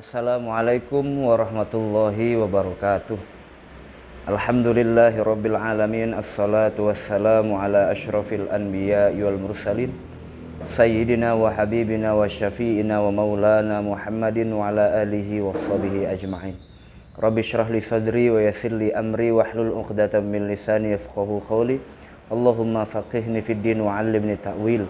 Assalamualaikum warahmatullahi wabarakatuh. Alhamdulillahirabbil alamin. Assalatu wassalamu ala asyrafil anbiya'i wal mursalin sayyidina wa habibina wa syafi'ina wa maulana Muhammadin wa ala alihi wa sahbihi ajma'in. Rabbi syrah li sadri wa yassir li amri wahlul 'uqdatam min lisani yafqahu qawli. Allahumma faqihni fid din wa 'allimni ta'wil.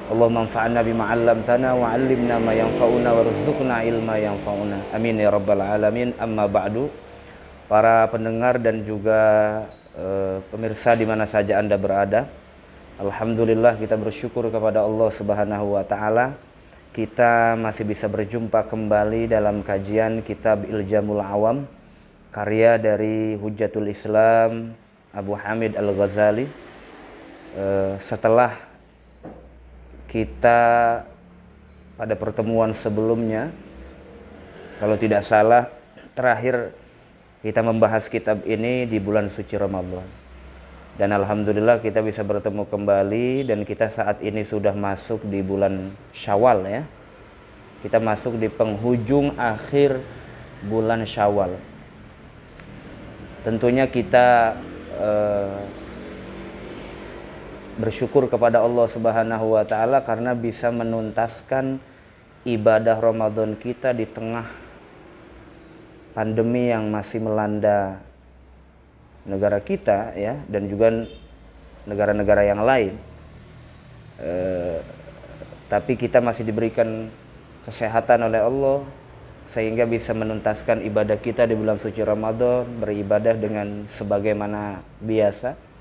Allahumma anfa'na bima 'allamtana wa 'allimna ma yanfa'una warzuqna ilma yanfa'una. Amin ya rabbal alamin. Amma ba'du. Para pendengar dan juga pemirsa di mana saja Anda berada, alhamdulillah kita bersyukur kepada Allah Subhanahu wa taala. Kita masih bisa berjumpa kembali dalam kajian kitab Iljamul Awam, karya dari Hujjatul Islam Abu Hamid Al-Ghazali. Setelah kita pada pertemuan sebelumnya, kalau tidak salah, terakhir kita membahas kitab ini di bulan suci Ramadan. Dan alhamdulillah kita bisa bertemu kembali, dan kita saat ini sudah masuk di bulan Syawal ya. Kita masuk di penghujung akhir bulan Syawal. Tentunya kita bersyukur kepada Allah Subhanahu wa taala karena bisa menuntaskan ibadah Ramadan kita di tengah pandemi yang masih melanda negara kita ya, dan juga negara-negara yang lain. Tapi kita masih diberikan kesehatan oleh Allah sehingga bisa menuntaskan ibadah kita di bulan suci Ramadan, beribadah dengan sebagaimana biasa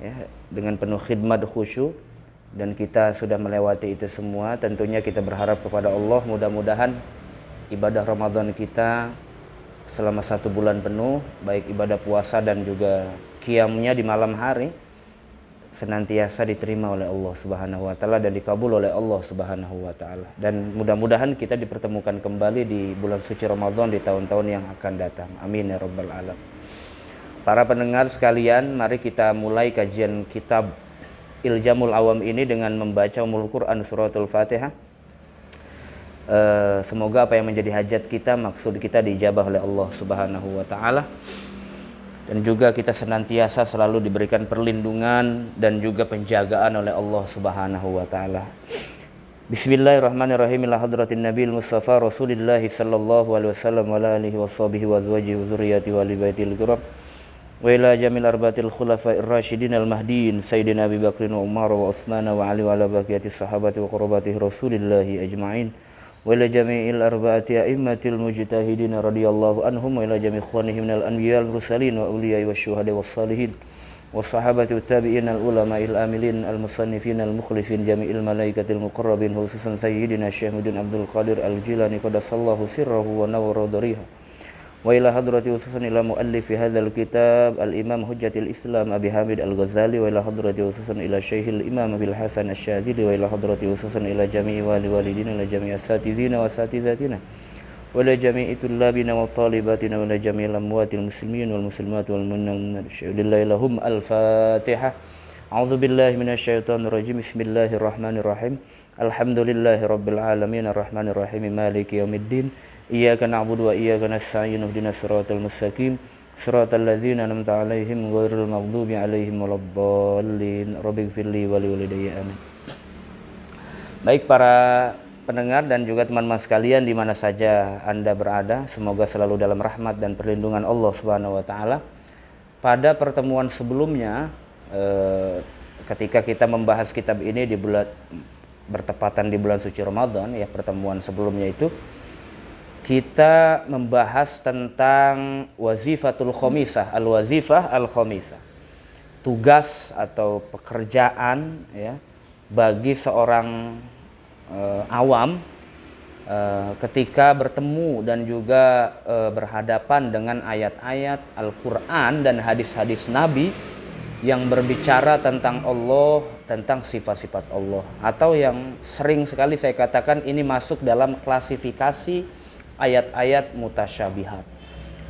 ya, dengan penuh khidmat khusyuk, dan kita sudah melewati itu semua. Tentunya kita berharap kepada Allah, mudah-mudahan ibadah Ramadan kita selama 1 bulan penuh, baik ibadah puasa dan juga qiyamnya di malam hari, senantiasa diterima oleh Allah Subhanahu wa taala dan dikabul oleh Allah Subhanahu wa taala. Dan mudah-mudahan kita dipertemukan kembali di bulan suci Ramadan di tahun-tahun yang akan datang. Amin ya rabbal alamin. Para pendengar sekalian, mari kita mulai kajian kitab Iljamul Awam ini dengan membaca Ummul Quran suratul Fatihah. Semoga apa yang menjadi hajat kita, maksud kita dijabah oleh Allah Subhanahu wa taala, dan juga kita senantiasa selalu diberikan perlindungan dan juga penjagaan oleh Allah Subhanahu wa taala. Bismillahirrahmanirrahim. Ila hadratin Nabil Mustafa Rasulillah sallallahu alaihi wasallam wa alihi washabihi wa azwajihi wa dzurriyyati wa ali baitil kiram. Wa ila jamil arbaatil khulafa'ir rasyidin al-mahdiyyin sayyidina Abi Bakrin wa Umar wa Utsman wa Ali wa ala baqiyati sahabati wa qurrabati Rasulillah ajma'in. Wa ila jami'il arba'ati a'immatil mujtahidin radhiyallahu anhum wa ila jami' ikhwanihim minal anbiya'il mursalin wa awliya'i wasyuhada'i wassalihin wa sahabati wat tabi'in al ulama'il amilin al musannifin al mukhlisin jami'il malaikatil muqarrabin khususan sayyidina Syekh Muhammad Abdul Qadir Al-Jilani qaddasallahu sirrahu wa nawwara dariha. Wa ila hadrati khususan ila muallifi hadzal kitab al-imam hujjatil Islam Abi Hamid Al-Ghazali wa ila hadrati khususan ila Syekhil Imam Abil Hasan Asy-Syadzili wa ila hadrati khususan ila jami'i walidina ila jami'i asatizina wa asatizatina wa ila jami'i tullabina wa talibatina wa ila jami'il amwatil muslimin wal muslimat wal mu'minin lillahi lahum al-Fatihah. A'udzu billahi minasyaitonir rajim. Bismillahirrahmanirrahim. Alhamdulillahi rabbil alamin arrahmanir rahim maliki yaumiddin. Iyyaka na'budu wa iyyaka nasta'in ihdinas siratal mustaqim siratal ladzina an'amta 'alaihim ghairil maghdubi 'alaihim waladdallin. Rabbighfirli wa liwalidayya amin. Baik para pendengar dan juga teman-teman sekalian di mana saja Anda berada, semoga selalu dalam rahmat dan perlindungan Allah Subhanahu wa taala. Pada pertemuan sebelumnya ketika kita membahas kitab ini di bulan bertepatan di bulan suci Ramadan ya, pertemuan sebelumnya itu kita membahas tentang wazifatul khamisah, al-wazifah al-khamisah, tugas atau pekerjaan ya bagi seorang awam ketika bertemu dan juga berhadapan dengan ayat-ayat Al-Quran dan hadis-hadis Nabi yang berbicara tentang Allah, tentang sifat-sifat Allah, atau yang sering sekali saya katakan ini masuk dalam klasifikasi ayat-ayat mutasyabihat.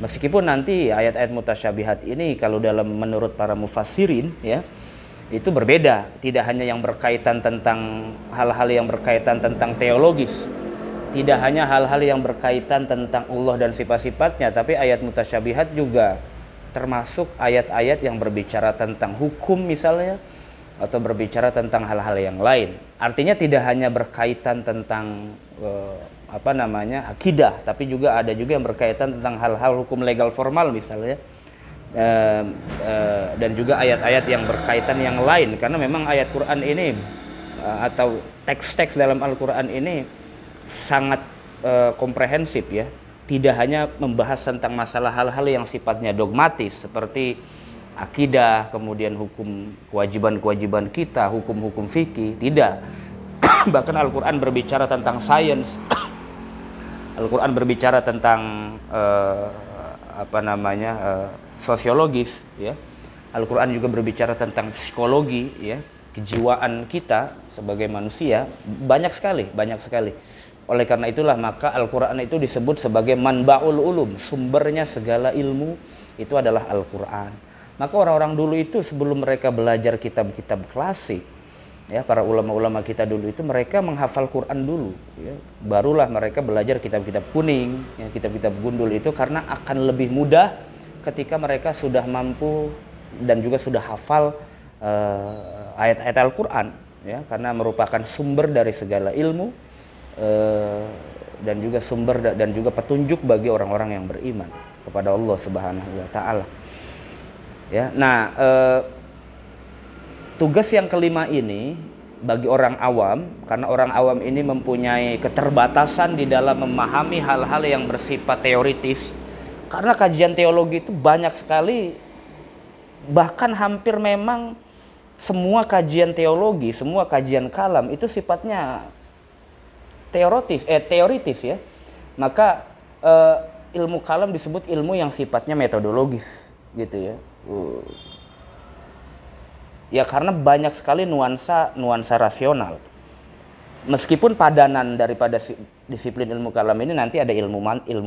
Meskipun nanti ayat-ayat mutasyabihat ini kalau dalam menurut para mufassirin ya, itu berbeda, tidak hanya yang berkaitan tentang hal-hal yang berkaitan tentang teologis, tidak hanya hal-hal yang berkaitan tentang Allah dan sifat-sifatnya, tapi ayat mutasyabihat juga termasuk ayat-ayat yang berbicara tentang hukum misalnya, atau berbicara tentang hal-hal yang lain. Artinya tidak hanya berkaitan tentang akidah, tapi juga ada juga yang berkaitan tentang hal-hal hukum legal formal misalnya, dan juga ayat-ayat yang berkaitan yang lain. Karena memang ayat Quran ini atau teks-teks dalam Al-Quran ini sangat komprehensif ya. Tidak hanya membahas tentang masalah hal-hal yang sifatnya dogmatis seperti akidah, kemudian hukum kewajiban-kewajiban kita, hukum-hukum fikih, tidak. Bahkan Al-Quran berbicara tentang sains. Al-Quran berbicara tentang sosiologis ya. Al-Quran juga berbicara tentang psikologi ya, kejiwaan kita sebagai manusia, banyak sekali. Oleh karena itulah maka Al-Quran itu disebut sebagai manba'ul ulum, sumbernya segala ilmu itu adalah Al-Quran. Maka orang-orang dulu itu sebelum mereka belajar kitab-kitab klasik, ya, para ulama-ulama kita dulu itu mereka menghafal Quran dulu, ya. Barulah mereka belajar kitab-kitab kuning, ya, kitab-kitab gundul itu, karena akan lebih mudah ketika mereka sudah mampu dan juga sudah hafal ayat-ayat Al-Quran, ya, karena merupakan sumber dari segala ilmu dan juga sumber dan juga petunjuk bagi orang-orang yang beriman kepada Allah Subhanahu wa taala. Ya, nah, tugas yang kelima ini bagi orang awam, karena orang awam ini mempunyai keterbatasan di dalam memahami hal-hal yang bersifat teoritis. Karena kajian teologi itu banyak sekali, bahkan hampir memang semua kajian teologi, semua kajian kalam itu sifatnya teoritis ya. Maka ilmu kalam disebut ilmu yang sifatnya metodologis gitu ya. Ya karena banyak sekali nuansa rasional. Meskipun padanan daripada disiplin ilmu kalam ini nanti ada ilmu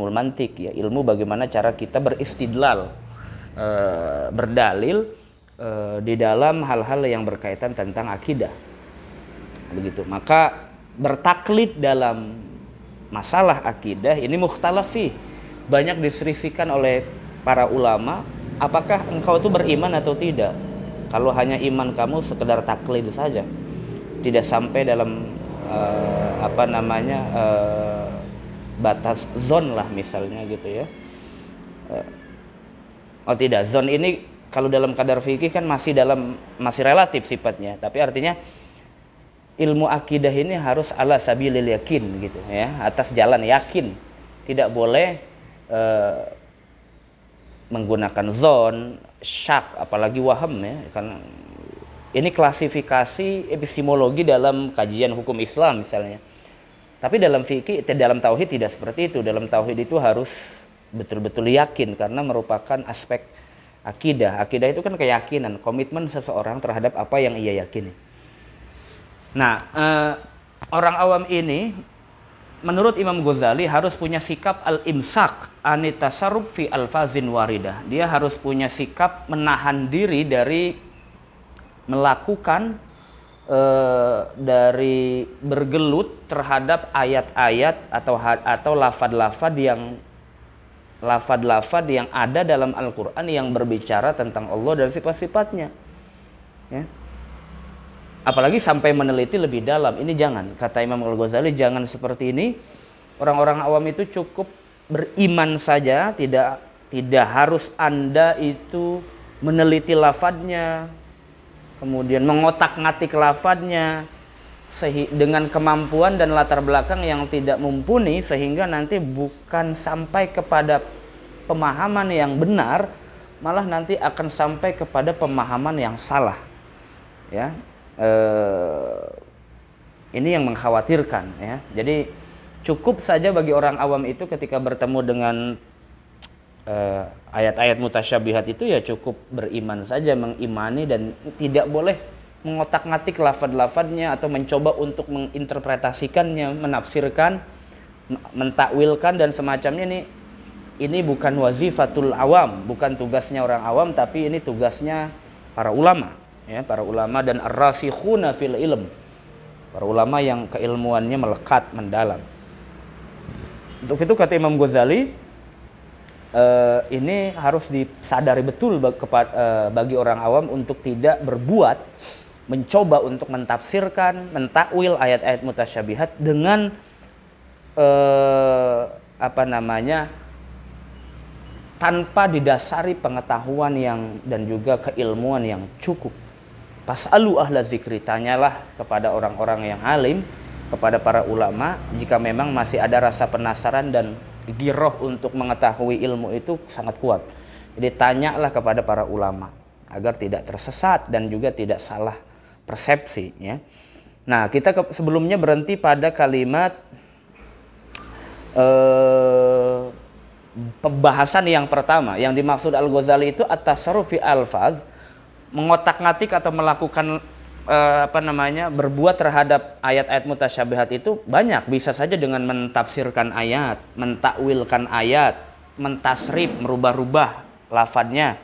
mantik ya, ilmu bagaimana cara kita beristidlal, berdalil di dalam hal-hal yang berkaitan tentang akidah. Begitu. Maka bertaklid dalam masalah akidah ini mukhtalafi, banyak diselisihkan oleh para ulama, apakah engkau itu beriman atau tidak. Kalau hanya iman kamu sekedar taklid saja, tidak sampai dalam batas zon lah misalnya gitu ya. Oh tidak, zon ini kalau dalam kadar fikih kan masih relatif sifatnya, tapi artinya ilmu akidah ini harus ala sabilil yakin gitu ya, atas jalan yakin. Tidak boleh menggunakan zon, syak, apalagi waham ya, karena ini klasifikasi epistemologi dalam kajian hukum Islam misalnya. Tapi dalam fikih, dalam tauhid tidak seperti itu. Dalam tauhid itu harus betul-betul yakin karena merupakan aspek akidah. Akidah itu kan keyakinan, komitmen seseorang terhadap apa yang ia yakini. Nah, orang awam ini menurut Imam Ghazali harus punya sikap al-imsak anitasarruf fi alfazin waridah. Dia harus punya sikap menahan diri dari melakukan dari bergelut terhadap ayat-ayat atau lafad-lafad yang ada dalam Al-Qur'an yang berbicara tentang Allah dan sifat-sifatnya. Ya. Apalagi sampai meneliti lebih dalam. Ini jangan, kata Imam Al-Ghazali, jangan seperti ini. Orang-orang awam itu cukup beriman saja, tidak harus Anda itu meneliti lafadznya, kemudian mengotak-ngatik lafadznya dengan kemampuan dan latar belakang yang tidak mumpuni, sehingga nanti bukan sampai kepada pemahaman yang benar, malah nanti akan sampai kepada pemahaman yang salah. Ya. Ini yang mengkhawatirkan ya. Jadi cukup saja bagi orang awam itu ketika bertemu dengan ayat-ayat mutasyabihat itu ya cukup beriman saja, mengimani, dan tidak boleh mengotak-ngatik lafad-lafadnya atau mencoba untuk menginterpretasikannya, menafsirkan, mentakwilkan dan semacamnya. Ini bukan wazifatul awam, bukan tugasnya orang awam, tapi ini tugasnya para ulama. Ya, para ulama dan ar-rasikhuna fil ilm, para ulama yang keilmuannya melekat mendalam. Untuk itu kata Imam Ghazali, ini harus disadari betul bagi orang awam untuk tidak berbuat, mencoba untuk mentafsirkan, mentakwil ayat-ayat mutasyabihat dengan tanpa didasari pengetahuan dan juga keilmuan yang cukup. Pas'alu ahla zikri, tanyalah kepada orang-orang yang alim, kepada para ulama, jika memang masih ada rasa penasaran dan giroh untuk mengetahui ilmu itu sangat kuat. Jadi tanyalah kepada para ulama agar tidak tersesat dan juga tidak salah persepsi, ya. Nah, kita sebelumnya berhenti pada kalimat pembahasan yang pertama. Yang dimaksud Al-Ghazali itu at-tasarruf fi alfaz, mengotak-ngatik atau melakukan berbuat terhadap ayat-ayat mutasyabihat itu banyak. Bisa saja dengan mentafsirkan ayat, mentakwilkan ayat, mentasrif, merubah-rubah lafadznya,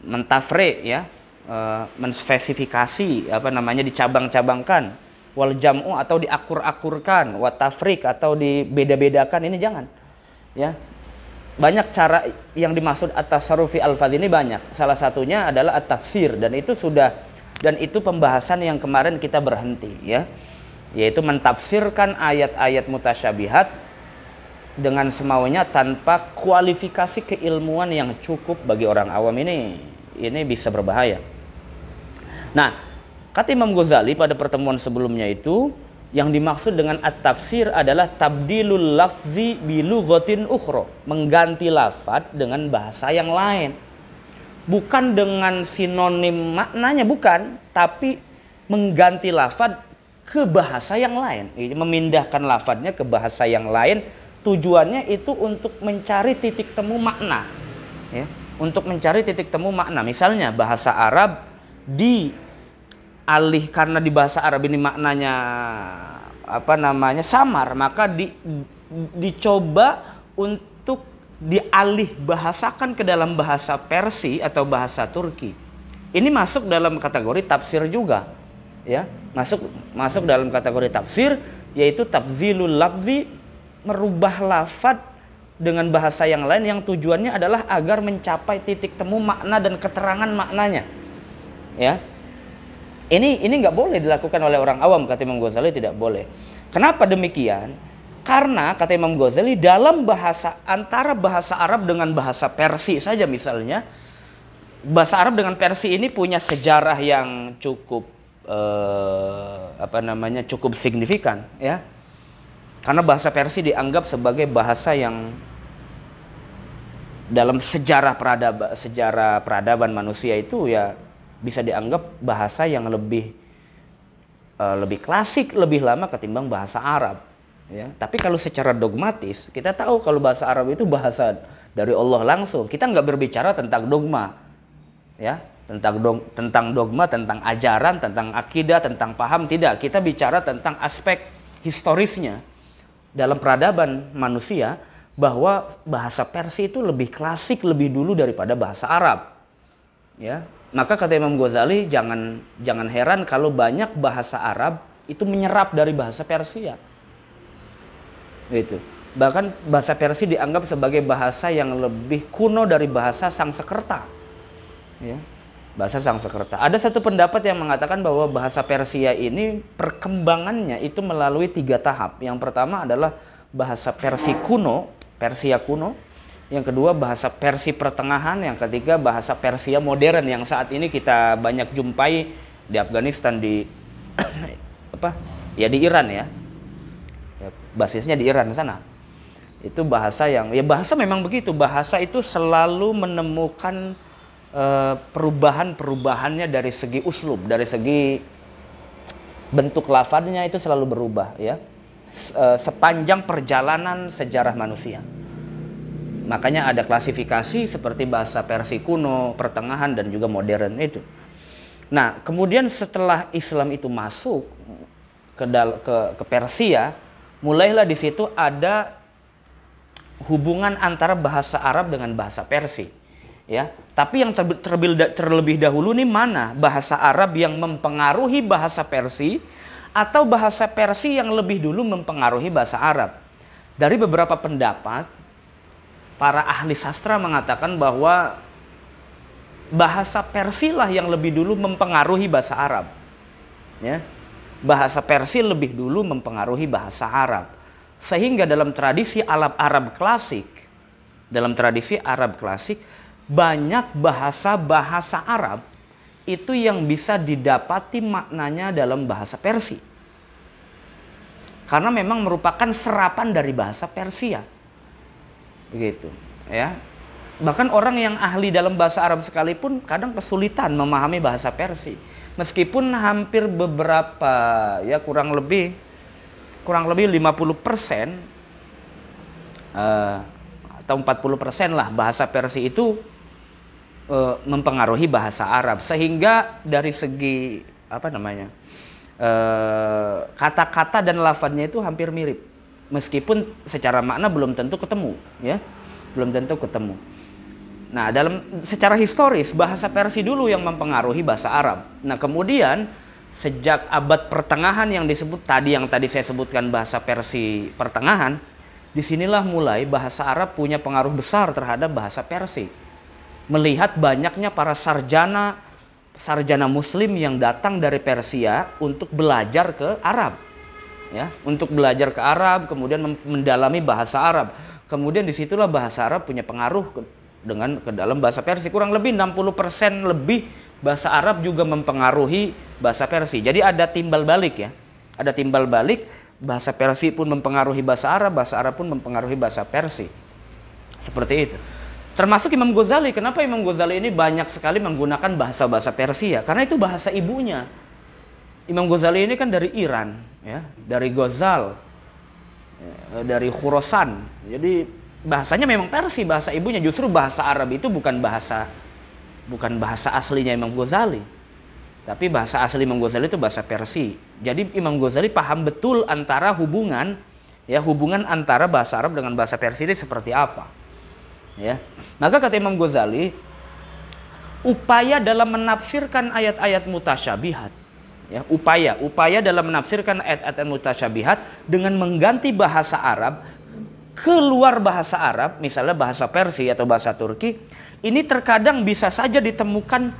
mentafri, ya, menspesifikasi, dicabang-cabangkan, wal jam'u atau diakur-akurkan, wa tafrik atau dibeda-bedakan, ini jangan, ya. Banyak cara yang dimaksud at-tasarrufi alfaz ini banyak. Salah satunya adalah at-tafsir, dan itu pembahasan yang kemarin kita berhenti, ya. Yaitu mentafsirkan ayat-ayat mutasyabihat dengan semaunya tanpa kualifikasi keilmuan yang cukup. Bagi orang awam ini bisa berbahaya. Nah, kata Imam Ghazali pada pertemuan sebelumnya itu, yang dimaksud dengan at-tafsir adalah tabdilul lafzi bi lughatin ukhra, mengganti lafaz dengan bahasa yang lain. Bukan dengan sinonim maknanya, bukan, tapi mengganti lafaz ke bahasa yang lain. Memindahkan lafaznya ke bahasa yang lain, tujuannya itu untuk mencari titik temu makna, ya. Untuk mencari titik temu makna. Misalnya bahasa Arab karena di bahasa Arab ini maknanya samar, maka dicoba untuk dialih bahasakan ke dalam bahasa Persia atau bahasa Turki. Ini masuk dalam kategori tafsir juga, ya. Masuk dalam kategori tafsir, yaitu tabdilul lafzi, merubah lafaz dengan bahasa yang lain yang tujuannya adalah agar mencapai titik temu makna dan keterangan maknanya, ya. Ini nggak boleh dilakukan oleh orang awam, kata Imam Ghazali, tidak boleh. Kenapa demikian? Karena kata Imam Ghazali, dalam antara bahasa Arab dengan bahasa Persia saja misalnya, bahasa Arab dengan Persia ini punya sejarah yang cukup cukup signifikan, ya. Karena bahasa Persia dianggap sebagai bahasa yang dalam sejarah peradaban manusia itu, ya, bisa dianggap bahasa yang lebih klasik, lebih lama ketimbang bahasa Arab, ya. Tapi kalau secara dogmatis, kita tahu kalau bahasa Arab itu bahasa dari Allah langsung. Kita nggak berbicara tentang dogma, ya, tentang dogma, tentang ajaran, tentang akidah, tentang paham, tidak. Kita bicara tentang aspek historisnya dalam peradaban manusia, bahwa bahasa Persia itu lebih klasik, lebih dulu daripada bahasa Arab, ya. Maka kata Imam Ghazali, jangan heran kalau banyak bahasa Arab itu menyerap dari bahasa Persia. Gitu. Bahkan bahasa Persia dianggap sebagai bahasa yang lebih kuno dari bahasa Sanskerta, ya. Bahasa Sanskerta. Ada satu pendapat yang mengatakan bahwa bahasa Persia ini perkembangannya itu melalui 3 tahap. Yang pertama adalah bahasa Persia kuno. Yang kedua bahasa Persia pertengahan. Yang ketiga bahasa Persia modern yang saat ini kita banyak jumpai di Afghanistan, di di Iran, ya. Basisnya di Iran sana. Itu bahasa yang, ya, bahasa memang begitu. Bahasa itu selalu menemukan perubahannya dari segi uslub, dari segi bentuk lafadznya itu selalu berubah, ya. Sepanjang perjalanan sejarah manusia. Makanya ada klasifikasi seperti bahasa Persia kuno, pertengahan, dan juga modern itu. Nah, kemudian setelah Islam itu masuk ke Persia, mulailah di situ ada hubungan antara bahasa Arab dengan bahasa Persia, ya. Tapi yang terlebih dahulu nih mana? Bahasa Arab yang mempengaruhi bahasa Persia atau bahasa Persia yang lebih dulu mempengaruhi bahasa Arab? Dari beberapa pendapat, para ahli sastra mengatakan bahwa bahasa Persia lah yang lebih dulu mempengaruhi bahasa Arab. Ya. Bahasa Persia lebih dulu mempengaruhi bahasa Arab. Sehingga dalam tradisi Arab klasik, banyak bahasa-bahasa Arab itu yang bisa didapati maknanya dalam bahasa Persia. Karena memang merupakan serapan dari bahasa Persia. Begitu, ya. Bahkan orang yang ahli dalam bahasa Arab sekalipun kadang kesulitan memahami bahasa Persia. Meskipun hampir beberapa, ya kurang lebih 50% atau 40% lah bahasa Persia itu mempengaruhi bahasa Arab. Sehingga dari segi kata-kata dan lafadznya itu hampir mirip, meskipun secara makna belum tentu ketemu, ya, belum tentu ketemu. Nah, secara historis bahasa Persia dulu yang mempengaruhi bahasa Arab. Nah, kemudian sejak abad pertengahan yang tadi saya sebutkan bahasa Persia pertengahan, disinilah mulai bahasa Arab punya pengaruh besar terhadap bahasa Persia. Melihat banyaknya para sarjana Muslim yang datang dari Persia untuk belajar ke Arab, ya, untuk belajar ke Arab, kemudian mendalami bahasa Arab. Kemudian disitulah bahasa Arab punya pengaruh ke dalam bahasa Persia. Kurang lebih 60% lebih bahasa Arab juga mempengaruhi bahasa Persia. Jadi ada timbal balik, ya, ada timbal balik. Bahasa Persia pun mempengaruhi bahasa Arab pun mempengaruhi bahasa Persia. Seperti itu. Termasuk Imam Ghazali. Kenapa Imam Ghazali ini banyak sekali menggunakan bahasa-bahasa Persia? Karena itu bahasa ibunya. Imam Ghazali ini kan dari Iran, ya, dari Ghazal, ya, dari Khurasan. Jadi bahasanya memang Persia, bahasa ibunya. Justru bahasa Arab itu bukan bahasa aslinya Imam Ghazali. Tapi bahasa asli Imam Ghazali itu bahasa Persia. Jadi Imam Ghazali paham betul antara hubungan antara bahasa Arab dengan bahasa Persia ini seperti apa. Ya, maka kata Imam Ghazali, upaya dalam menafsirkan ayat-ayat mutasyabihat, ya, upaya dalam menafsirkan ayat-ayat mutasyabihat dengan mengganti bahasa Arab keluar bahasa Arab, misalnya bahasa Persia atau bahasa Turki, ini terkadang bisa saja ditemukan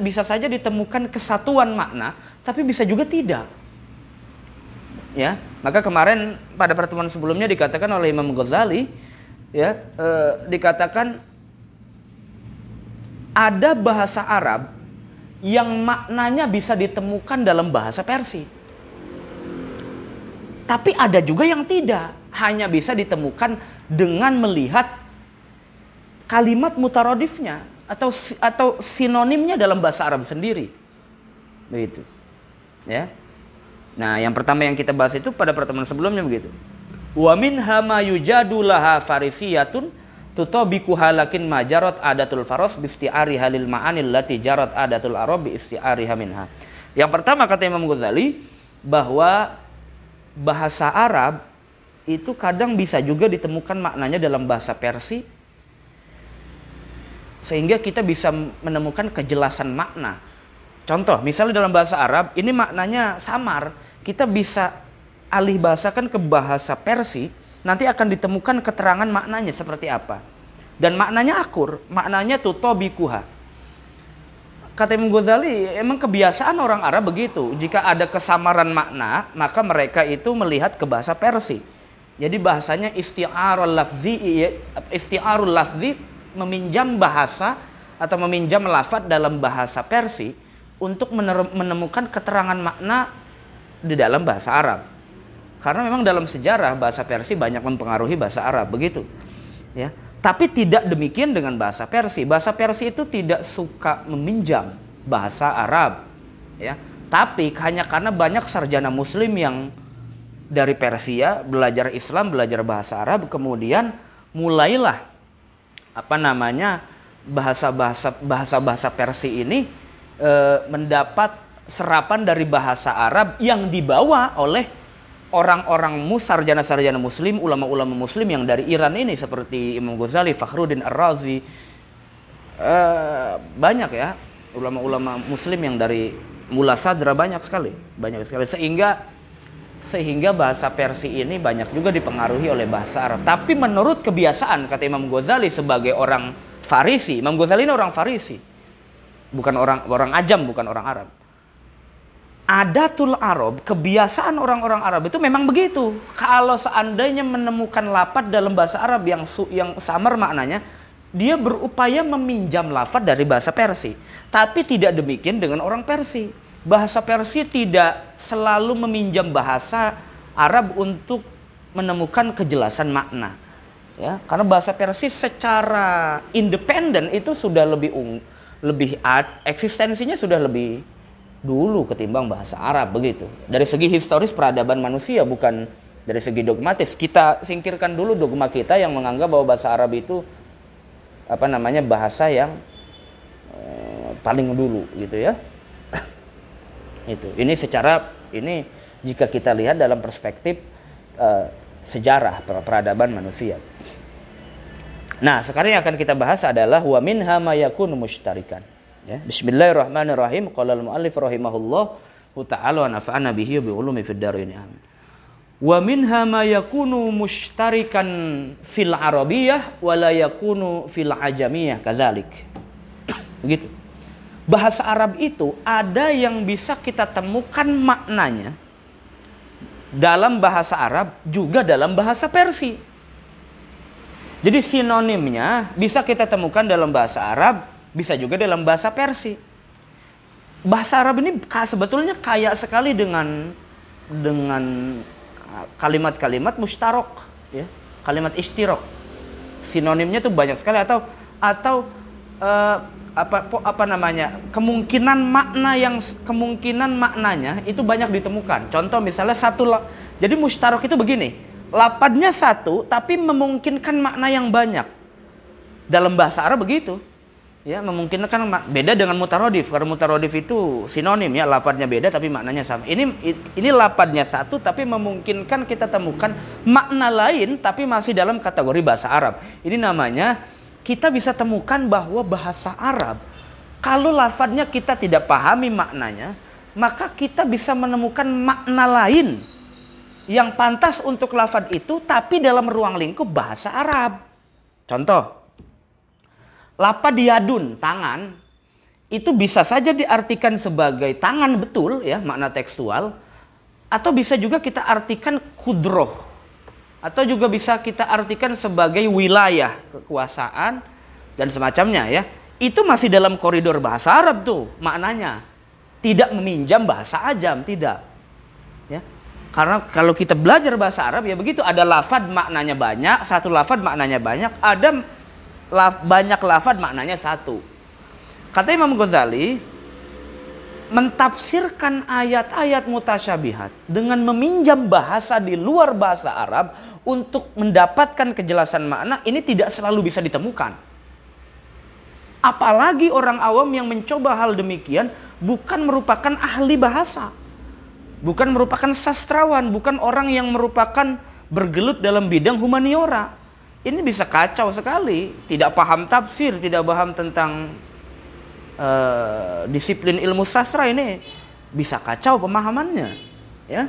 bisa saja ditemukan kesatuan makna, tapi bisa juga tidak. Ya, maka kemarin pada pertemuan sebelumnya dikatakan oleh Imam Ghazali, ya, dikatakan ada bahasa Arab yang maknanya bisa ditemukan dalam bahasa Persia. Tapi ada juga yang tidak, hanya bisa ditemukan dengan melihat kalimat mutaradifnya atau sinonimnya dalam bahasa Arab sendiri. Begitu. Ya. Nah, yang pertama yang kita bahas itu pada pertemuan sebelumnya begitu. Wa minha ma yujadu laha farisiyatun tutabiku halakin majarat adatul faros bisti'ari halil ma'anil lati jarat adatul arab bisti'ari minha. Yang pertama kata Imam Ghazali bahwa bahasa Arab itu kadang bisa juga ditemukan maknanya dalam bahasa Persia, sehingga kita bisa menemukan kejelasan makna. Contoh, misalnya dalam bahasa Arab ini maknanya samar, kita bisa alih bahasakan ke bahasa Persia, nanti akan ditemukan keterangan maknanya seperti apa. Dan maknanya akur, maknanya tutobikuha. Kata Imam Ghazali, emang kebiasaan orang Arab begitu. Jika ada kesamaran makna, maka mereka itu melihat ke bahasa Persia. Jadi bahasanya isti'arul lafzi, meminjam bahasa atau meminjam lafaz dalam bahasa Persia untuk menemukan keterangan makna di dalam bahasa Arab. Karena memang dalam sejarah bahasa Persia banyak mempengaruhi bahasa Arab, begitu. Ya. Tapi tidak demikian dengan bahasa Persia. Bahasa Persia itu tidak suka meminjam bahasa Arab, ya. Tapi hanya karena banyak sarjana Muslim yang dari Persia belajar Islam, belajar bahasa Arab, kemudian mulailah bahasa-bahasa Persia ini mendapat serapan dari bahasa Arab yang dibawa oleh orang-orang sarjana-sarjana Muslim, ulama-ulama Muslim yang dari Iran ini, seperti Imam Ghazali, Fakhruddin Ar-Razi, banyak ya ulama-ulama Muslim yang dari Mula Sadra, banyak sekali, sehingga sehingga bahasa Persia ini banyak juga dipengaruhi oleh bahasa Arab. Tapi menurut kebiasaan, kata Imam Ghazali sebagai orang Farisi, Imam Ghazali ini orang Farisi, bukan orang Ajam, bukan orang Arab. Adatul Arab, kebiasaan orang-orang Arab itu memang begitu. Kalau seandainya menemukan lafaz dalam bahasa Arab yang samar maknanya, dia berupaya meminjam lafaz dari bahasa Persia. Tapi tidak demikian dengan orang Persia. Bahasa Persia tidak selalu meminjam bahasa Arab untuk menemukan kejelasan makna. Ya, karena bahasa Persia secara independen itu sudah eksistensinya sudah lebih dulu ketimbang bahasa Arab, begitu. Dari segi historis peradaban manusia, bukan dari segi dogmatis. Kita singkirkan dulu dogma kita yang menganggap bahwa bahasa Arab itu bahasa yang paling dulu, gitu ya. Ini jika kita lihat dalam perspektif sejarah peradaban manusia. Nah, sekarang yang akan kita bahas adalah wa minha ma yakunu mushtarikan. Ya, bismillahirrahmanirrahim. Qala al-muallif rahimahullah ta'ala wa nafa'ana bihi wa bi ulumi fid dharain. Amin. Wa minha ma yakunu mushtarikan fil arabiyyah wa la yakunu fil ajamiyyah kadzalik. Begitu. Bahasa Arab itu ada yang bisa kita temukan maknanya dalam bahasa Arab juga dalam bahasa Persia. Jadi sinonimnya bisa kita temukan dalam bahasa Arab, bisa juga dalam bahasa Persia. Bahasa Arab ini sebetulnya kaya sekali dengan kalimat-kalimat mustarok, ya, kalimat istirok. Sinonimnya tuh banyak sekali atau kemungkinan maknanya itu banyak ditemukan. Contoh misalnya jadi mustarok itu begini, lafadznya satu tapi memungkinkan makna yang banyak. Dalam bahasa Arab begitu. Ya, memungkinkan beda dengan mutarodif. Karena mutarodif itu sinonim, ya, lafadznya beda tapi maknanya sama. Ini lafadznya satu tapi memungkinkan kita temukan makna lain tapi masih dalam kategori bahasa Arab. Ini namanya kita bisa temukan bahwa bahasa Arab kalau lafadznya kita tidak pahami maknanya, maka kita bisa menemukan makna lain yang pantas untuk lafadz itu tapi dalam ruang lingkup bahasa Arab. Contoh, lafadz yadun, tangan, itu bisa saja diartikan sebagai tangan betul, ya, makna tekstual, atau bisa juga kita artikan kudroh, atau juga bisa kita artikan sebagai wilayah, kekuasaan, dan semacamnya, ya. Itu masih dalam koridor bahasa Arab tuh maknanya. Tidak meminjam bahasa Ajam, tidak. Ya. Karena kalau kita belajar bahasa Arab, ya begitu, ada lafadz maknanya banyak, satu lafadz maknanya banyak, ada banyak lafadz maknanya satu. Kata Imam Ghazali, mentafsirkan ayat-ayat mutasyabihat dengan meminjam bahasa di luar bahasa Arab untuk mendapatkan kejelasan makna ini tidak selalu bisa ditemukan. Apalagi orang awam yang mencoba hal demikian bukan merupakan ahli bahasa, bukan merupakan sastrawan, bukan orang yang merupakan bergelut dalam bidang humaniora. Ini bisa kacau sekali, tidak paham tafsir, tidak paham tentang disiplin ilmu sastra, ini bisa kacau pemahamannya, ya.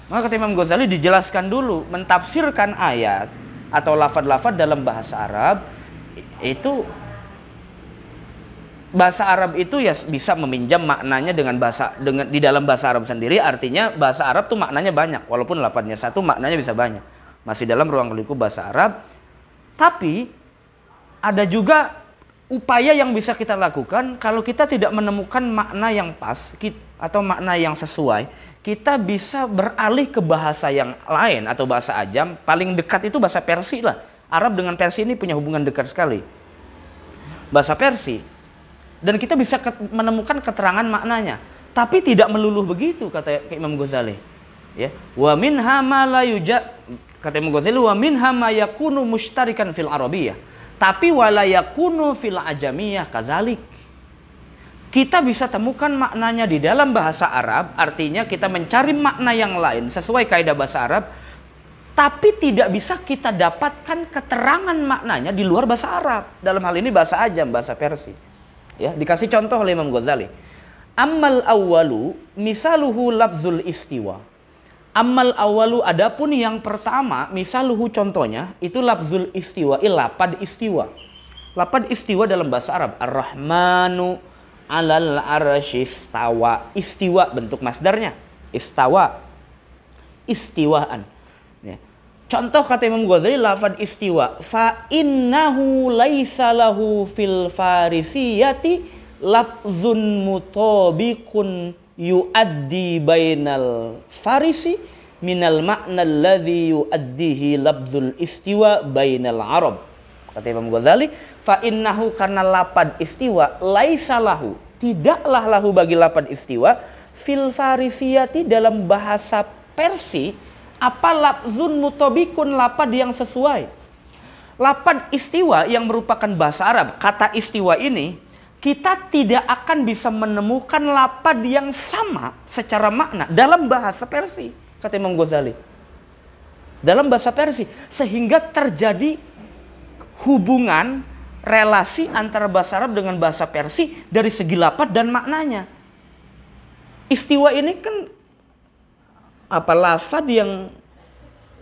Maka kata Imam Ghazali dijelaskan dulu, mentafsirkan ayat atau lafadz-lafadz dalam bahasa Arab itu, bahasa Arab itu ya bisa meminjam maknanya di dalam bahasa Arab sendiri. Artinya bahasa Arab tuh maknanya banyak, walaupun lafadznya satu maknanya bisa banyak, masih dalam ruang lingkup bahasa Arab. Tapi ada juga upaya yang bisa kita lakukan kalau kita tidak menemukan makna yang pas atau makna yang sesuai, kita bisa beralih ke bahasa yang lain atau bahasa Ajam. Paling dekat itu bahasa Persia lah. Arab dengan Persia ini punya hubungan dekat sekali. Bahasa Persia. Dan kita bisa menemukan keterangan maknanya. Tapi tidak meluluh begitu, kata Imam Ghazali. Ya, wa minha ma la kata Imam Ghazali, wa minha ma yakunu mushtarikan fil arabiyyah, tapi wala yakunu fil ajamiyah kadzalik. Kita bisa temukan maknanya di dalam bahasa Arab, artinya kita mencari makna yang lain sesuai kaidah bahasa Arab, tapi tidak bisa kita dapatkan keterangan maknanya di luar bahasa Arab. Dalam hal ini bahasa Ajam, bahasa Persia. Ya, dikasih contoh oleh Imam Ghazali. Ammal awwalu misaluhu lafzul istiwa. Amal awalu, adapun yang pertama, misaluhu contohnya, itu lafzul istiwa, lapad istiwa. Lapad istiwa dalam bahasa Arab, ar-Rahmanu alal arsyistawa. Istiwa bentuk masdarnya, istawa, istiwaan. Ya. Contoh kata Imam Ghazali, lafad istiwa, fa innahu laisa lahu fil farisiyati lafzun mutabiqun yuaddi bainal farisi minal makna alladhi yuaddihi lafzul istiwa bainal arab. Kata Imam Ghazali, fa innahu, karena lapad istiwa, laisa lahu, tidaklah lahu bagi lapad istiwa, fil farisiyati dalam bahasa Persi, apa lafzun mutabikun, lapad yang sesuai. Lapad istiwa yang merupakan bahasa Arab, kata istiwa ini, kita tidak akan bisa menemukan lapad yang sama secara makna dalam bahasa Persi, kata Imam Ghazali. Dalam bahasa Persi, sehingga terjadi hubungan relasi antara bahasa Arab dengan bahasa Persi dari segi lapad dan maknanya. Istiwa ini kan lafad yang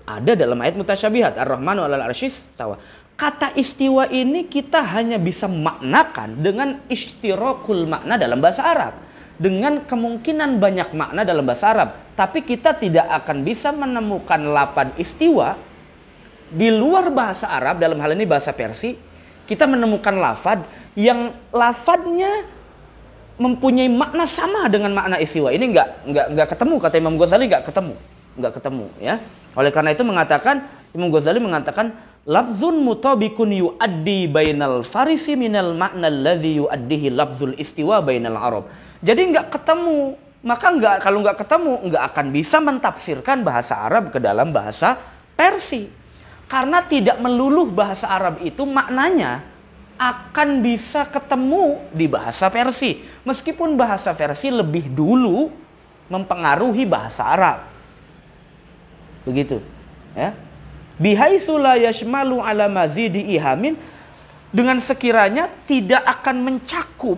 ada dalam ayat mutasyabihat, ar-Rahmanu 'alal arsyistawa. Kata istiwa ini kita hanya bisa maknakan dengan istirakul makna dalam bahasa Arab, dengan kemungkinan banyak makna dalam bahasa Arab, tapi kita tidak akan bisa menemukan lapad istiwa di luar bahasa Arab. Dalam hal ini bahasa Persi, kita menemukan lafad yang lafadnya mempunyai makna sama dengan makna istiwa. Ini nggak ketemu, kata Imam Ghazali, nggak ketemu ya. Oleh karena itu Imam Ghazali mengatakan lafzun mutabikun yuaddi bainal farisi minal makna allazi yuaddihi lafzul istiwa bainal arab. Jadi nggak ketemu, maka kalau nggak ketemu nggak akan bisa mentafsirkan bahasa Arab ke dalam bahasa Persi. Karena tidak meluluh bahasa Arab itu maknanya akan bisa ketemu di bahasa Persi, meskipun bahasa Persi lebih dulu mempengaruhi bahasa Arab. Begitu, ya. Bihaitsu la yashmalu ala mazidi ihamin, dengan sekiranya tidak akan mencakup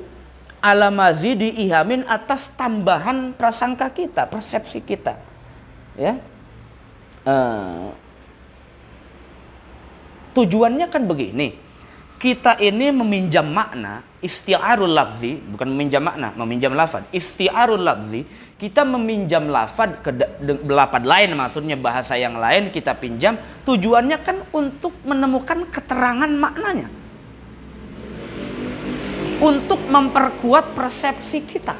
ala mazidi ihamin, atas tambahan prasangka kita, persepsi kita, ya. Tujuannya kan begini, kita ini meminjam makna, isti'arul lafzi, bukan meminjam makna, meminjam lafad. Isti'arul lafzi, kita meminjam lafad ke lafad lain, maksudnya bahasa yang lain kita pinjam, tujuannya kan untuk menemukan keterangan maknanya, untuk memperkuat persepsi kita,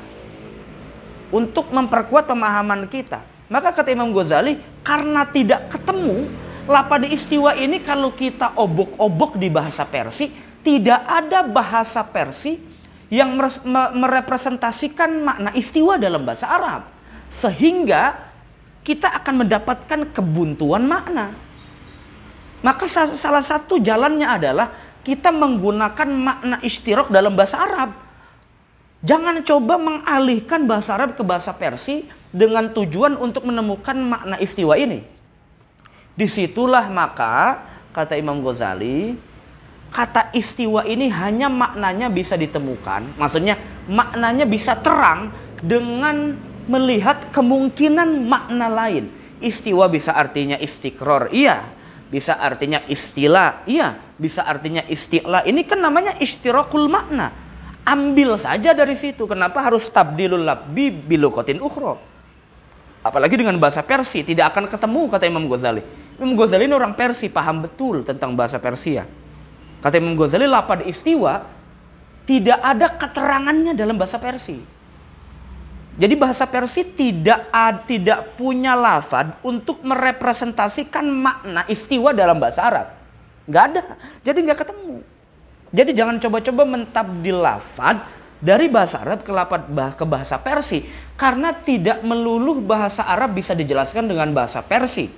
untuk memperkuat pemahaman kita. Maka kata Imam Ghazali, karena tidak ketemu lapad istiwa ini, kalau kita obok-obok di bahasa Persi, tidak ada bahasa Persi yang merepresentasikan makna istiwa dalam bahasa Arab, sehingga kita akan mendapatkan kebuntuan makna. Maka salah satu jalannya adalah kita menggunakan makna istirok dalam bahasa Arab. Jangan coba mengalihkan bahasa Arab ke bahasa Persi dengan tujuan untuk menemukan makna istiwa ini. Disitulah maka kata Imam Ghazali, kata istiwa ini hanya maknanya bisa ditemukan, maksudnya maknanya bisa terang dengan melihat kemungkinan makna lain. Istiwa bisa artinya istiqror, iya. Bisa artinya istilah, iya. Bisa artinya isti'la. Ini kan namanya istirakul makna. Ambil saja dari situ. Kenapa harus tabdilul labbi biluqatin ukhra? Apalagi dengan bahasa Persi, tidak akan ketemu, kata Imam Ghazali. Imam Ghazali ini orang Persi, paham betul tentang bahasa Persia. Kata Imam Ghazali, lapad istiwa tidak ada keterangannya dalam bahasa Persi. Jadi bahasa Persi tidak punya lafad untuk merepresentasikan makna istiwa dalam bahasa Arab. Nggak ada. Jadi nggak ketemu. Jadi jangan coba-coba mentabdil lafad dari bahasa Arab ke bahasa Persi, karena tidak meluluh bahasa Arab bisa dijelaskan dengan bahasa Persi.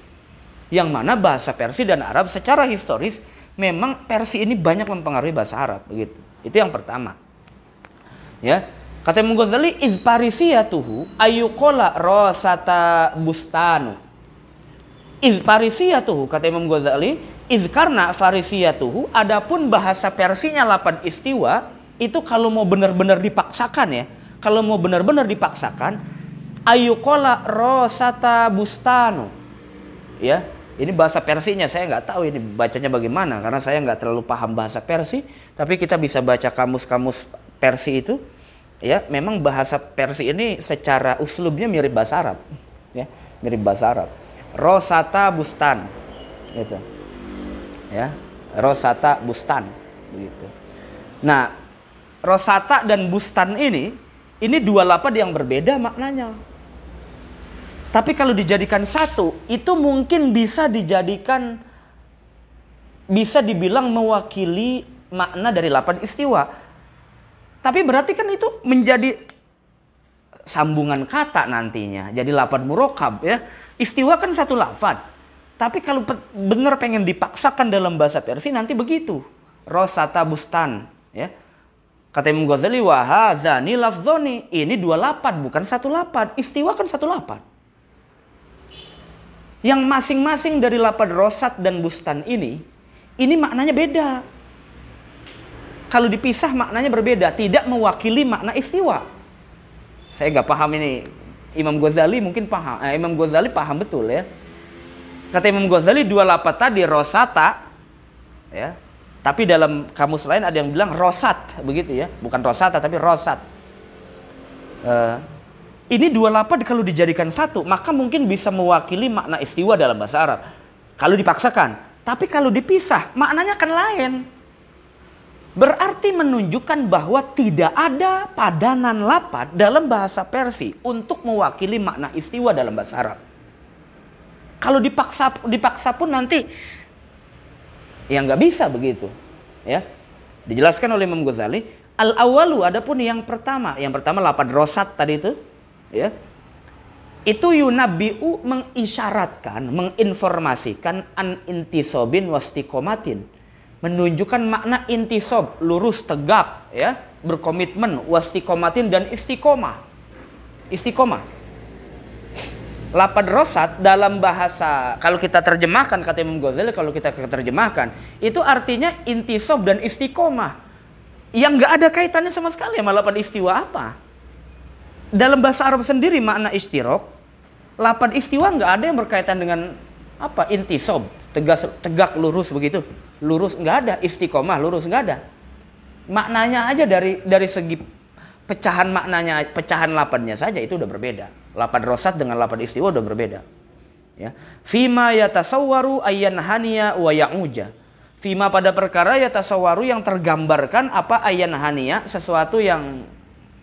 Yang mana bahasa Persi dan Arab secara historis memang Persi ini banyak mempengaruhi bahasa Arab, begitu. Itu yang pertama. Ya, kata Imam Ghazali, iz parisiyatuhu ayyuqala rasata bustanu. Iz parisiyatuhu, kata Imam Ghazali, iz karena farisiyatuhu, adapun bahasa Persinya lapad istiwa itu kalau mau benar-benar dipaksakan ya, kalau mau benar-benar dipaksakan, Ayukola rosata bustanu. Ya, ini bahasa Persinya, saya nggak tahu ini bacanya bagaimana karena saya nggak terlalu paham bahasa Persi. Tapi kita bisa baca kamus-kamus Persi itu. Ya, memang bahasa Persi ini secara uslubnya mirip bahasa Arab. Ya, mirip bahasa Arab. Rosata bustan, gitu. Ya, rosata bustan, begitu. Nah, rosata dan bustan ini dua lapad yang berbeda maknanya. Tapi kalau dijadikan satu, itu mungkin bisa dibilang mewakili makna dari lapad istiwa. Tapi berarti kan itu menjadi sambungan kata nantinya. Jadi lapad murokab ya. Istiwa kan satu lapad. Tapi kalau benar pengen dipaksakan dalam bahasa Persi nanti begitu. Rosata bustan ya. Kata Imam Ghazali, wahazani lafzoni. Ini dua lapad bukan satu lapad. Istiwa kan satu lapad. Yang masing-masing dari lapad rosat dan bustan ini maknanya beda. Kalau dipisah maknanya berbeda, tidak mewakili makna istiwa. Saya nggak paham ini. Imam Ghazali mungkin paham. Imam Ghazali paham betul ya. Kata Imam Ghazali dua lapad tadi rosata, ya. Tapi dalam kamus lain ada yang bilang rosat, begitu ya. Bukan rosata tapi rosat. Ini dua lapad kalau dijadikan satu, maka mungkin bisa mewakili makna istiwa dalam bahasa Arab. Kalau dipaksakan. Tapi kalau dipisah, maknanya akan lain. Berarti menunjukkan bahwa tidak ada padanan lapad dalam bahasa Persi untuk mewakili makna istiwa dalam bahasa Arab. Kalau dipaksa pun nanti ya nggak bisa begitu. Ya, dijelaskan oleh Imam Ghazali. Al-awalu adapun yang pertama lapad rosat tadi itu, ya, itu yunabbi'u mengisyaratkan, menginformasikan an intisobin wastiqomatin. Menunjukkan makna intisob, lurus tegak, ya, berkomitmen, wastiqomatin dan istiqomah. Istiqomah. Lapad rosat dalam bahasa, kalau kita terjemahkan kata Imam Ghazali, kalau kita terjemahkan, itu artinya intisob dan istiqomah. Yang nggak ada kaitannya sama sekali sama lapad istiwa apa. Dalam bahasa Arab sendiri makna istirok, lapad istiwa nggak ada yang berkaitan dengan apa, intisob, tegak lurus begitu. Lurus nggak ada, istiqomah lurus nggak ada. Maknanya aja dari segi pecahan maknanya, pecahan lapadnya saja itu udah berbeda. Lapad rosat dengan lapad istiwa udah berbeda. Ya. Fima yatasawwaru ayyan haniya wa ya'uja. Fima pada perkara yatasawwaru yang tergambarkan apa ayyan haniya, sesuatu yang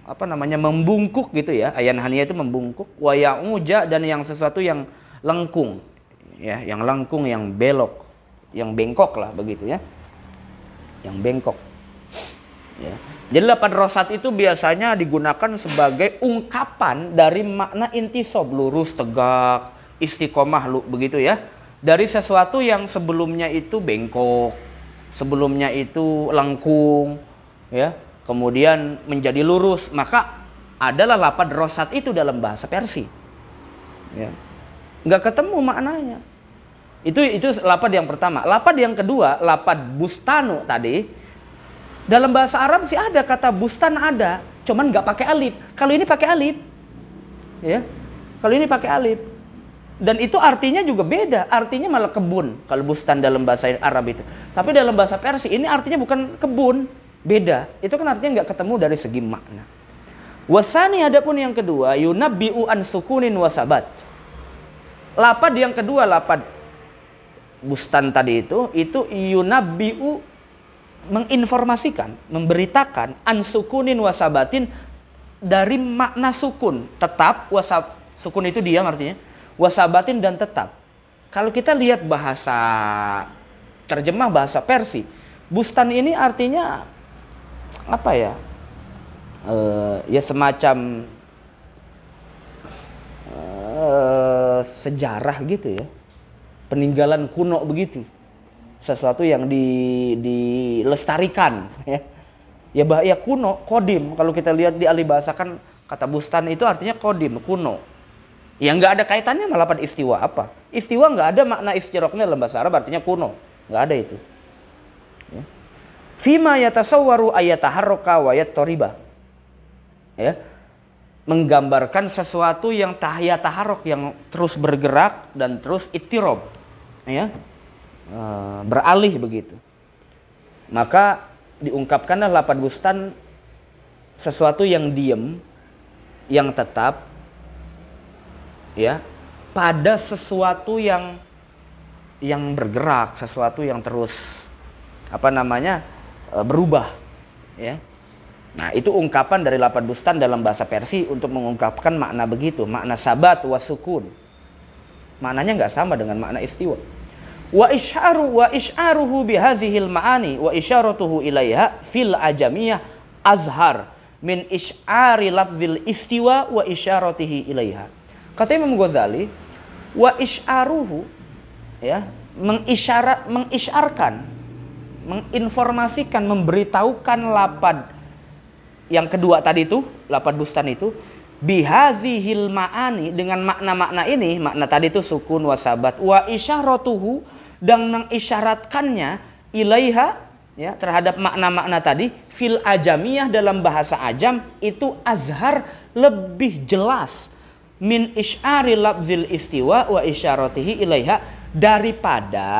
apa namanya membungkuk gitu ya. Ayyan haniya itu membungkuk, wa ya'uja dan yang sesuatu yang lengkung. Ya, yang lengkung, yang belok, yang bengkok lah begitu ya. Yang bengkok. Ya. Jadi lapad rosat itu biasanya digunakan sebagai ungkapan dari makna intisob, lurus, tegak, istiqomah begitu ya. Dari sesuatu yang sebelumnya itu bengkok, sebelumnya itu lengkung, ya. Kemudian menjadi lurus, maka adalah lapad rosat itu dalam bahasa Persi. Ya. Nggak ketemu maknanya. Itu lapad yang pertama. Lapad yang kedua, lapad bustanu tadi. Dalam bahasa Arab sih ada kata bustan ada, cuman nggak pakai alif. Kalau ini pakai alif, ya. Kalau ini pakai alif, dan itu artinya juga beda. Artinya malah kebun. Kalau bustan dalam bahasa Arab itu, tapi dalam bahasa Persi ini artinya bukan kebun, beda. Itu kan artinya nggak ketemu dari segi makna. Wasani adapun yang kedua, yunabbi'u an sukunin wasabat. Lapad yang kedua, lapad bustan tadi itu yunabbi'u menginformasikan, memberitakan ansukunin wasabatin dari makna sukun, tetap, sukun itu diam artinya, wasabatin dan tetap. Kalau kita lihat bahasa terjemah bahasa Persi, bustan ini artinya apa ya? Ya semacam sejarah gitu ya, peninggalan kuno begitu. Sesuatu yang dilestarikan ya. Ya kuno, kodim. Kalau kita lihat di ahli bahasa kan kata bustan itu artinya kodim, kuno. Yang nggak ada kaitannya malah pada istiwa apa. Istiwa nggak ada makna istiroknya dalam bahasa Arab artinya kuno. Nggak ada itu. Ya. Fima yatasawwaru ayataharroka wa yattoriba. Ya. menggambarkan sesuatu yang tahya taharok, yang terus bergerak dan terus ittirob, ya, beralih begitu. Maka diungkapkanlah lapad bustan sesuatu yang diam, yang tetap, ya, pada sesuatu yang bergerak, sesuatu yang terus berubah, ya. Nah, itu ungkapan dari lapad bustan dalam bahasa Persia untuk mengungkapkan makna begitu, makna sabat wa sukun. Maknanya nggak sama dengan makna istiwa. Wa isy'aruhu bihazihil ma'ani wa isyaratuhu ilaiha fil ajamiyah azhar min isy'ari lafzil istiwa wa isyaratihi ilaiha. Kata Imam Ghazali, wa isy'aruhu, ya, mengisyarkan, menginformasikan, memberitahukan lapad yang kedua tadi itu, lapad bustan itu, bihazihil ma'ani, dengan makna-makna ini, makna tadi itu sukun wasabat, wa isyaratuhu, dan mengisyaratkannya ilaiha, ya, terhadap makna-makna tadi, fil ajamiyah, dalam bahasa ajam itu azhar, lebih jelas, min isy'ari lafzil istiwa wa isyaratihi ilaiha, daripada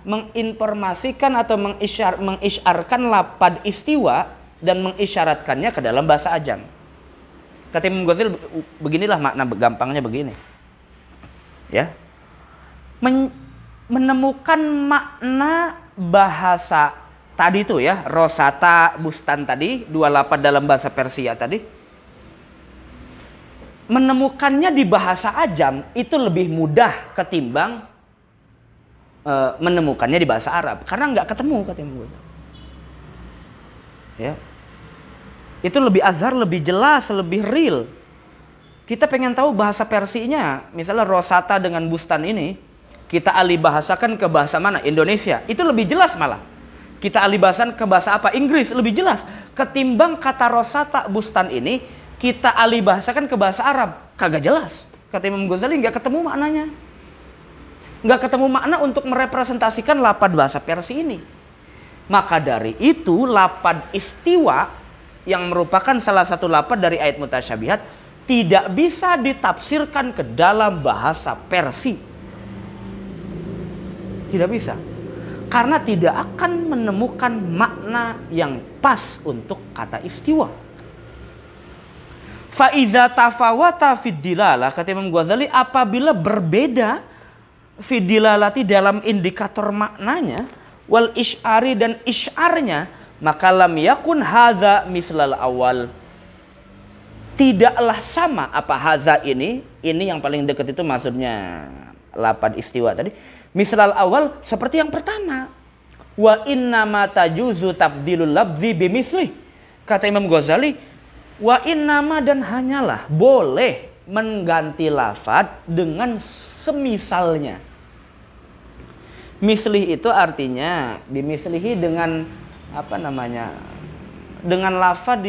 menginformasikan atau mengisyarkan lapad istiwa dan mengisyaratkannya ke dalam bahasa ajam. Kata Imam Ghazali, beginilah makna gampangnya begini, ya, menemukan makna bahasa tadi itu, ya, rosata bustan tadi, dua lapad dalam bahasa Persia tadi, menemukannya di bahasa ajam itu lebih mudah ketimbang menemukannya di bahasa Arab, karena nggak ketemu, kata Imam Ghazali, ya. Itu lebih azhar, lebih jelas, lebih real. Kita pengen tahu bahasa Persinya, misalnya rosata dengan bustan ini, kita alih bahasakan ke bahasa mana? Indonesia. Itu lebih jelas malah. Kita alih bahasakan ke bahasa apa? Inggris, lebih jelas. Ketimbang kata rosata bustan ini, kita alih bahasakan ke bahasa Arab. Kagak jelas. Kata Imam Ghazali, nggak ketemu maknanya. Nggak ketemu makna untuk merepresentasikan lapad bahasa Persia ini. Maka dari itu, lapad istiwa yang merupakan salah satu lapad dari ayat mutasyabihat tidak bisa ditafsirkan ke dalam bahasa Persia. Tidak bisa. Karena tidak akan menemukan makna yang pas untuk kata istiwa. Fa iza tafawata fid dilalah, kata Imam Ghazali, apabila berbeda fid dilalati dalam indikator maknanya, wal isy'ari, dan isy'arnya, maka lam yakun hadza mislal awal, tidaklah sama apa hadza ini yang paling dekat itu maksudnya lapad istiwa tadi, mislal awal, seperti yang pertama. Wa inna ma tajuzu tabdilul lafzi bimislih, kata Imam Ghazali, wa inna ma, dan hanyalah boleh mengganti lafad dengan semisalnya. Mislih itu artinya dimislihi dengan dengan lafad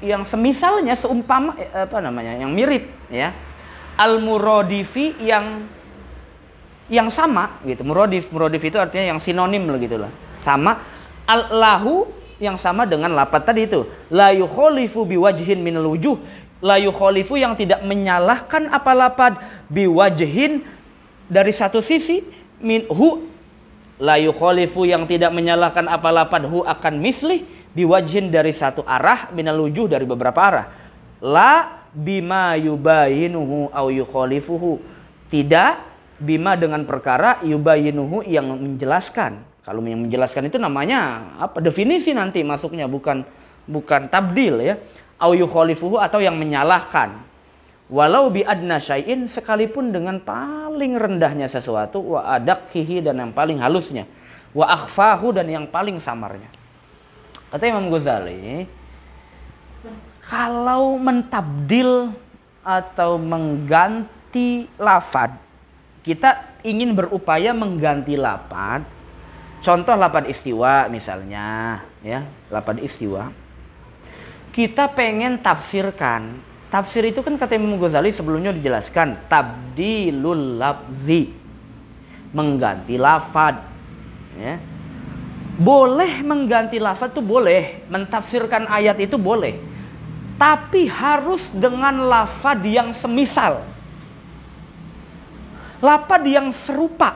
yang semisalnya, seumpama, yang mirip, ya. Al-muradifi, yang sama gitu. Muradif itu artinya yang sinonim lah, sama. Al-lahu, yang sama dengan lafad tadi itu. La yukhalifu biwajhin minal wujuh, la yukhalifu, yang tidak menyalahkan apa lafad, biwajhin, dari satu sisi, minhu, la yukhalifu, yang tidak menyalahkan apa lapad, hu, akan mislih, biwajhin, dari satu arah, minal wujuh, dari beberapa arah. La bima yubayinuhu au yukhalifuhu, tidak bima, dengan perkara, yubayinuhu, yang menjelaskan. Kalau yang menjelaskan itu namanya apa? Definisi nanti masuknya, bukan tabdil, ya. Au yukhalifuhu, atau yang menyalahkan. Walau bi adna syai'in, sekalipun dengan paling rendahnya sesuatu, wa adakhihi, dan yang paling halusnya, wa akhfahu, dan yang paling samarnya. Kata Imam Ghazali, kalau mentabdil atau mengganti lafad, kita ingin berupaya mengganti lafad. Contoh lafad istiwa misalnya, ya, lafad istiwa. Kita pengen tafsirkan. Tafsir itu kan kata Imam Ghazali sebelumnya dijelaskan, tabdilul lafzi, mengganti lafad, ya. Boleh mengganti lafad itu boleh, mentafsirkan ayat itu boleh. tapi harus dengan lafadz yang semisal, lafadz yang serupa.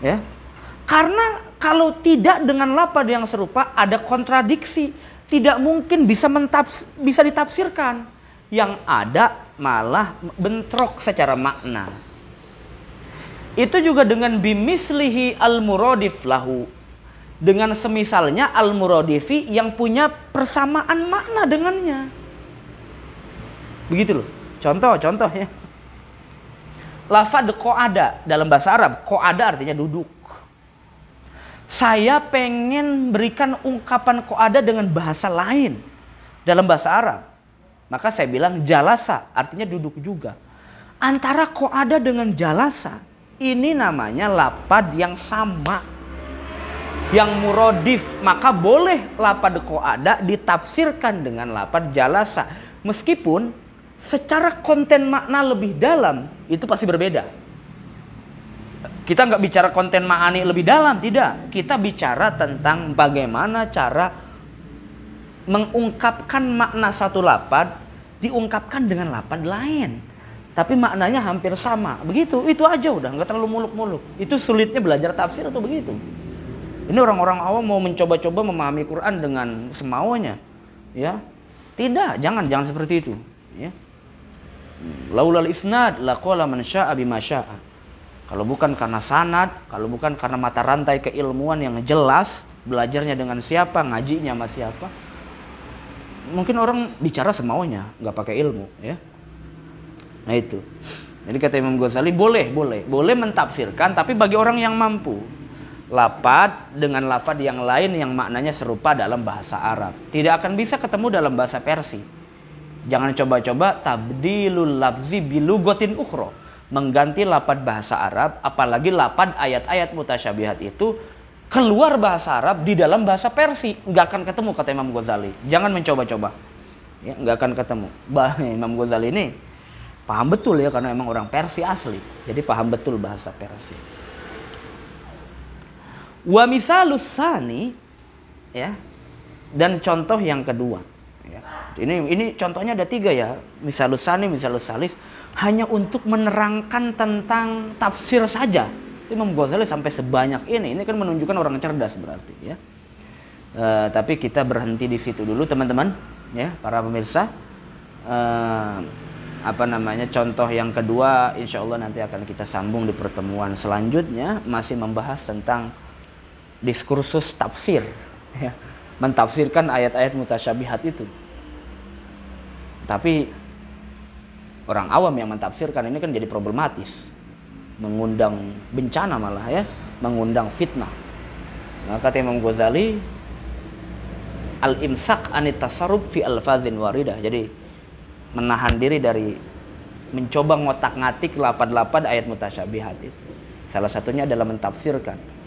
Ya. Karena kalau tidak dengan lafadz yang serupa ada kontradiksi, tidak mungkin bisa ditafsirkan. Yang ada malah bentrok secara makna. Itu juga dengan bimislihi al-muradif lahu, dengan semisalnya al-muradifi yang punya persamaan makna dengannya. Begitu loh. Contoh ya. Lafadz qa'ada dalam bahasa Arab, qa'ada artinya duduk. Saya pengen berikan ungkapan qa'ada dengan bahasa lain dalam bahasa Arab. Maka saya bilang jalasa, artinya duduk juga. Antara qa'ada dengan jalasa, ini namanya lafadz yang sama, yang muradif. Maka boleh lafadz qa'ada ditafsirkan dengan lafadz jalasa, meskipun secara konten makna lebih dalam itu pasti berbeda. Kita nggak bicara konten ma'ani lebih dalam, tidak. Kita bicara tentang bagaimana cara mengungkapkan makna satu lafadz diungkapkan dengan lafadz lain, tapi maknanya hampir sama. Begitu, itu aja udah, nggak terlalu muluk-muluk. Itu sulitnya belajar tafsir atau begitu. Ini orang-orang awam mau mencoba-coba memahami Quran dengan semaunya, ya. Tidak, jangan seperti itu, ya. Laulal isnad laqala man syaa bima syaa. Kalau bukan karena sanad, kalau bukan karena mata rantai keilmuan yang jelas, belajarnya dengan siapa, ngajinya sama siapa, mungkin orang bicara semaunya, nggak pakai ilmu, ya. Nah itu. Jadi kata Imam Ghazali boleh mentafsirkan, tapi bagi orang yang mampu. Lafadz dengan lafadz yang lain yang maknanya serupa dalam bahasa Arab. Tidak akan bisa ketemu dalam bahasa Persia. Jangan coba-coba tabdilul lafzi bilugatin ukhra, mengganti lafadz bahasa Arab, apalagi lafadz ayat-ayat mutasyabihat itu keluar bahasa Arab di dalam bahasa Persia. Nggak akan ketemu, kata Imam Ghazali. Jangan mencoba-coba. Ya, nggak akan ketemu. Imam Ghazali ini paham betul ya, karena emang orang Persia asli. Jadi paham betul bahasa Persia. Wa misalus sani, ya. Dan contoh yang kedua, ya. Ini contohnya ada 3 ya. Misalus sani, misalus salis, hanya untuk menerangkan tentang tafsir saja. Imam Ghazali sampai sebanyak ini kan menunjukkan orang cerdas berarti, ya. Tapi kita berhenti di situ dulu teman-teman, ya, para pemirsa. Contoh yang kedua insya Allah nanti akan kita sambung di pertemuan selanjutnya, masih membahas tentang diskursus tafsir, ya, mentafsirkan ayat-ayat mutasyabihat itu. Tapi orang awam yang mentafsirkan ini kan jadi problematis, mengundang bencana malah, ya, mengundang fitnah. Maka kata Imam Ghazali, al-imsak anit tasarruf fi alfazin waridah. Jadi menahan diri dari mencoba ngotak-ngatik lafadz-lafadz ayat mutasyabihat itu. Salah satunya adalah mentafsirkan.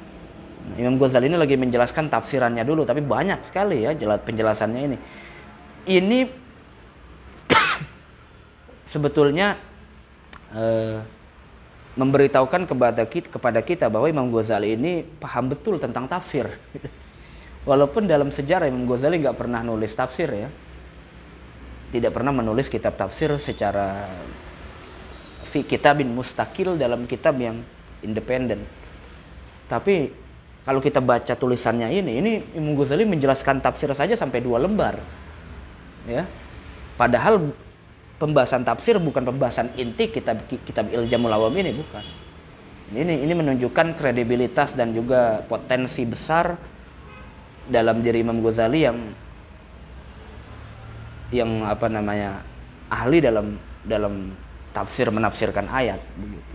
Imam Ghazali ini lagi menjelaskan tafsirannya dulu, tapi banyak sekali ya penjelasannya ini. Ini sebetulnya memberitahukan kepada kita bahwa Imam Ghazali ini paham betul tentang tafsir. Walaupun dalam sejarah Imam Ghazali nggak pernah nulis tafsir, ya, tidak pernah menulis kitab tafsir secara fi kitabin mustakil, dalam kitab yang independen. Tapi kalau kita baca tulisannya ini Imam Ghazali menjelaskan tafsir saja sampai 2 lembar, ya. Padahal pembahasan tafsir bukan pembahasan inti kitab Iljamul Awam ini, bukan. Ini menunjukkan kredibilitas dan juga potensi besar dalam diri Imam Ghazali yang ahli dalam tafsir, menafsirkan ayat, begitu.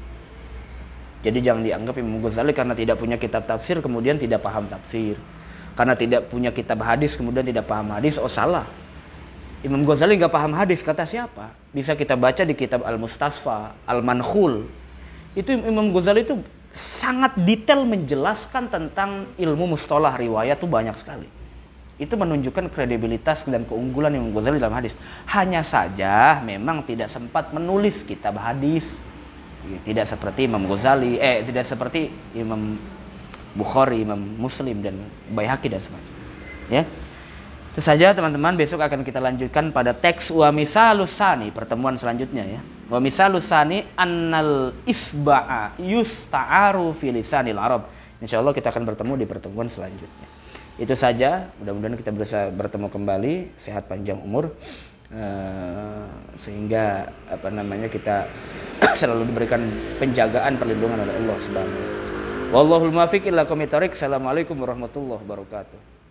Jadi jangan dianggap Imam Ghazali karena tidak punya kitab tafsir kemudian tidak paham tafsir, karena tidak punya kitab hadis kemudian tidak paham hadis. Oh, salah. Imam Ghazali nggak paham hadis, kata siapa? Bisa kita baca di kitab Al-Mustasfa, Al-Mankhul. Itu Imam Ghazali itu sangat detail menjelaskan tentang ilmu mustalah riwayat, itu banyak sekali. Itu menunjukkan kredibilitas dan keunggulan Imam Ghazali dalam hadis. Hanya saja memang tidak sempat menulis kitab hadis. Tidak seperti Imam Ghazali, tidak seperti Imam Bukhari, Imam Muslim dan Baihaqi dan semacamnya. Ya. Itu saja teman-teman, besok akan kita lanjutkan pada teks wa misalus sani, pertemuan selanjutnya ya. Wa misalus sani annal isba'a yusta'aru fi lisanil Arab. Insyaallah kita akan bertemu di pertemuan selanjutnya. Itu saja, mudah-mudahan kita bisa bertemu kembali, sehat panjang umur. Sehingga kita selalu diberikan penjagaan, perlindungan oleh Allah Subhanahu wa taala. Wallahul muwaffiq ila aqwamit thoriq. Assalamualaikum warahmatullahi wabarakatuh.